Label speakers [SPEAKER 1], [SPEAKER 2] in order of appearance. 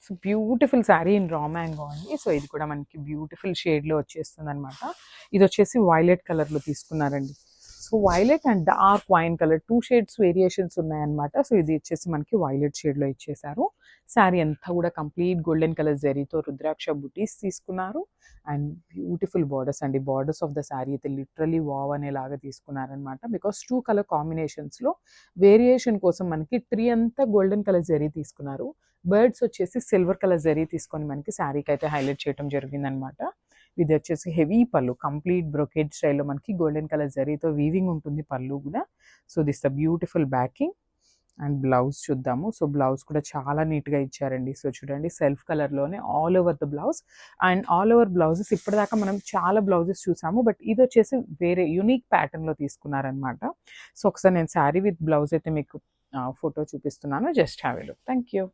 [SPEAKER 1] So beautiful sari in raw mango అండి. So ఇది కూడా మనకి బ్యూటిఫుల్ షేడ్లో వచ్చేస్తుంది అనమాట. ఇది వచ్చేసి వైలెట్ కలర్లో తీసుకున్నారండి. So violet and dark wine colour 2 shades variations ఉన్నాయన్నమాట. సో ఇది వచ్చేసి మనకి వైలెట్ షేడ్లో ఇచ్చేసారు. శారీ అంతా కూడా కంప్లీట్ గోల్డెన్ కలర్ జరీతో రుద్రాక్ష బుటీస్ తీసుకున్నారు. అండ్ బ్యూటిఫుల్ బార్డర్స్ అండి. బార్డర్స్ ఆఫ్ ద శారీ అయితే లిటరలీ వావ్ అనేలాగా తీసుకున్నారనమాట. బికాస్ 2 కలర్ కాంబినేషన్స్లో వేరియేషన్ కోసం మనకి ట్రీ అంతా గోల్డెన్ కలర్ జరీ తీసుకున్నారు. బర్డ్స్ వచ్చేసి సిల్వర్ కలర్ జరీ తీసుకొని మనకి శారీకి అయితే హైలైట్ చేయడం జరిగిందనమాట. ఇది వచ్చేసి హెవీ పళ్ళు, కంప్లీట్ బ్రొకేడ్ స్టైల్లో మనకి గోల్డెన్ కలర్ జరీతో వీవింగ్ ఉంటుంది పళ్ళు కూడా. So this the beautiful backing. And blouse చూద్దాము. సో బ్లౌజ్ కూడా చాలా నీట్గా ఇచ్చారండి. సో చూడండి సెల్ఫ్ కలర్లోనే all over the blouse. And all over blouses ఇప్పటిదాకా మనం చాలా బ్లౌజెస్ చూసాము, బట్ ఇది వచ్చేసి వేరే యూనిక్ ప్యాటర్న్లో తీసుకున్నారనమాట. సో ఒకసారి నేను శారీ విత్ బ్లౌజ్ అయితే మీకు ఫోటో చూపిస్తున్నాను. Just have a look. Thank you.